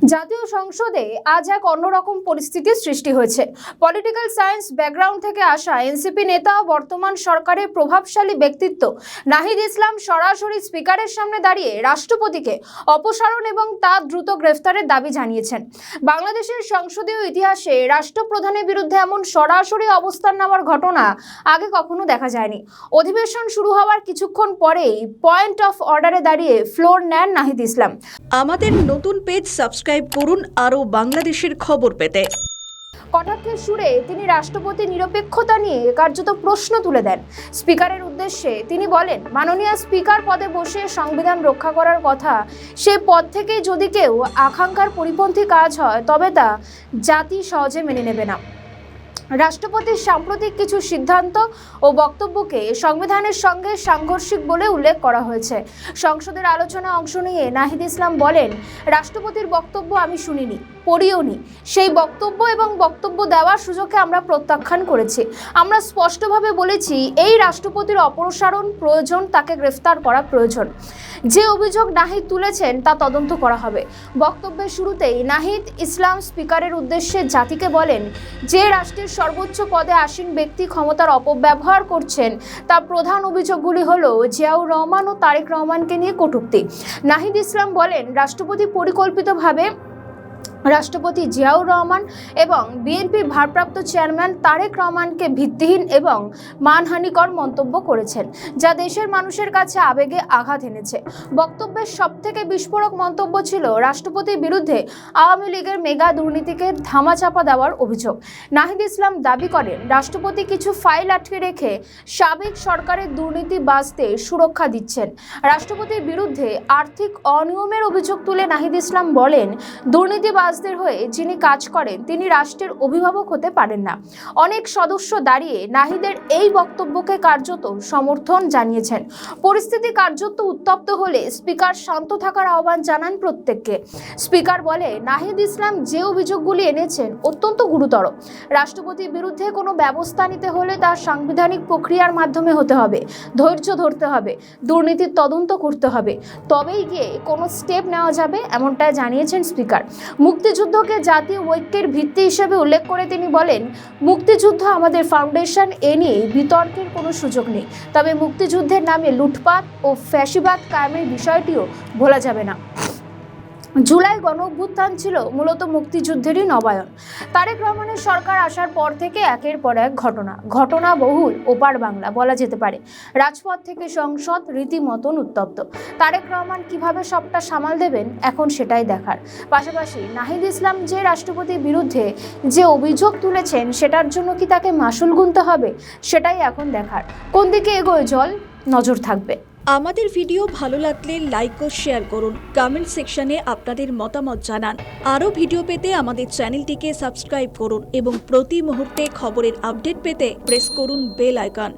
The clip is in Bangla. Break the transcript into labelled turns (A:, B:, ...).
A: জাতীয় সংসদে আজ এক অন্যরকম পরিস্থিতির সৃষ্টি হয়েছে। পলিটিক্যাল সায়েন্স ব্যাকগ্রাউন্ড থেকে আসা এনসিপি নেতা ও বর্তমান সরকারের প্রভাবশালী ব্যক্তিত্ব নাহিদ ইসলাম সরাসরি স্পিকারের সামনে দাঁড়িয়ে রাষ্ট্রপতিকে অপসারণ এবং তার দ্রুত গ্রেফতারের দাবি জানিয়েছেন। বাংলাদেশের সংসদীয় ইতিহাসে রাষ্ট্রপ্রধানের বিরুদ্ধে এমন সরাসরি অবস্থান নেওয়ার ঘটনা আগে কখনো দেখা যায়নি। অধিবেশন শুরু হওয়ার কিছুক্ষণ পরেই পয়েন্ট অফ অর্ডারে দাঁড়িয়ে ফ্লোর নেন নাহিদ ইসলাম।
B: আমাদের নতুন পেজ সাবস্ক্রাইব করুন আরও বাংলাদেশের খবর পেতে।
A: কটাক্ষের সুরে তিনি রাষ্ট্রপতি নিরপেক্ষতা নিয়ে কার্যত প্রশ্ন তুলে দেন। স্পিকারের উদ্দেশ্যে তিনি বলেন, মাননীয় স্পিকার পদে বসে সংবিধান রক্ষা করার কথা, সে পদ থেকে যদি কেউ আকাঙ্ক্ষার পরিপন্থী কাজ হয় তবে তা জাতি সহজে মেনে নেবে না। রাষ্ট্রপতির সাম্প্রতিক কিছু সিদ্ধান্ত ও বক্তব্যকে সংবিধানের সঙ্গে সাংঘর্ষিক বলে উল্লেখ করা হয়েছে। সংসদের আলোচনায় অংশ নিয়ে নাহিদ ইসলাম বলেন, রাষ্ট্রপতির বক্তব্য আমি শুনিনি, পড়িওনি। সেই বক্তব্য এবং বক্তব্য দেওয়ার সুযোগকে আমরা প্রত্যাখ্যান করেছি। আমরা স্পষ্টভাবে বলেছি, এই রাষ্ট্রপতির অপসারণ প্রয়োজন, তাকে গ্রেফতার করা প্রয়োজন। যে অভিযোগ নাহিদ তুলেছেন তা তদন্ত করা হবে। বক্তব্যের শুরুতেই নাহিদ ইসলাম স্পিকারের উদ্দেশ্যে জাতিকে বলেন, যে রাষ্ট্রের সর্বোচ্চ পদে আসীন ব্যক্তি ক্ষমতার অপব্যবহার করছেন তার প্রধান অভিযোগগুলি হলো জিয়াউর রহমান ও তারেক রহমানকে নিয়ে কটূক্তি। নাহিদ ইসলাম বলেন, রাষ্ট্রপতি পরিকল্পিতভাবে রাষ্ট্রপতি জিয়াউর রহমান এবং বিএনপির ভারপ্রাপ্ত চেয়ারম্যান তারেক রহমানকে ভিত্তিহীন এবং মানহানিকর মন্তব্য করেছেন, যা দেশের মানুষের কাছে আবেগে আঘাত এনেছে। বক্তব্যের সবথেকে বিস্ফোরক মন্তব্য ছিল রাষ্ট্রপতির বিরুদ্ধে আওয়ামী লীগের মেগা দুর্নীতিকে ধামাচাপা দেওয়ার অভিযোগ। নাহিদ ইসলাম দাবি করেন, রাষ্ট্রপতি কিছু ফাইল আটকে রেখে সাবেক সরকারের দুর্নীতিবাজদের সুরক্ষা দিচ্ছেন। রাষ্ট্রপতির বিরুদ্ধে আর্থিক অনিয়মের অভিযোগ তুলে নাহিদ ইসলাম বলেন, দুর্নীতিবাজ হয়ে যিনি কাজ করেন তিনি রাষ্ট্রের অভিভাবক হতে পারেন না। অনেক সদস্য দাঁড়িয়ে নাহিদের এই বক্তব্যকে কার্যত সমর্থন জানিয়েছেন। পরিস্থিতি কার্যত উত্তপ্ত হলে স্পিকার শান্ত থাকার আহ্বান জানান প্রত্যেককে। স্পিকার বলে, নাহিদ ইসলাম যে অভিযোগগুলি এনেছেন অত্যন্ত গুরুতর। রাষ্ট্রপতির বিরুদ্ধে কোনো ব্যবস্থা নিতে হলে তার সাংবিধানিক প্রক্রিয়ার মাধ্যমে হতে হবে, ধৈর্য ধরতে হবে, দুর্নীতির তদন্ত করতে হবে, তবেই গিয়ে কোনো স্টেপ নেওয়া যাবে, এমনটাই জানিয়েছেন স্পিকার। মুক্তিযুদ্ধকে জাতীয় ঐক্যের ভিত্তি হিসেবে উল্লেখ করে তিনি বলেন, মুক্তিযুদ্ধ আমাদের ফাউন্ডেশন, এ নিয়ে বিতর্কের কোনো সুযোগ নেই। তবে মুক্তিযুদ্ধের নামে লুটপাট ও ফ্যাসিবাদ কায়েমের বিষয়টিও ভোলা যাবে না। জুলাই গণঅভ্যুত্থান ছিল মূলত মুক্তিযুদ্ধেরই নবায়ন। তারেক রহমানের সরকার আসার পর থেকে একের পর এক ঘটনা বহুল ওপার বাংলা বলা যেতে পারে। রাজপথ থেকে সংসদ রীতিমতন উত্তপ্ত। তারেক রহমান কিভাবে সবটা সামাল দেবেন এখন সেটাই দেখার। পাশাপাশি নাহিদ ইসলাম যে রাষ্ট্রপতির বিরুদ্ধে যে অভিযোগ তুলেছেন সেটার জন্য কি তাকে মাসুল গুনতে হবে, সেটাই এখন দেখার। কোন দিকে এগোয় জল, নজর থাকবে।
B: আমাদের ভিডিও ভালো লাগলে লাইক ও শেয়ার করুন, কমেন্ট সেকশনে আপনাদের মতামত জানান। আরও ভিডিও পেতে আমাদের চ্যানেলটিকে সাবস্ক্রাইব করুন এবং প্রতি মুহূর্তে খবরের আপডেট পেতে প্রেস করুন বেল আইকন।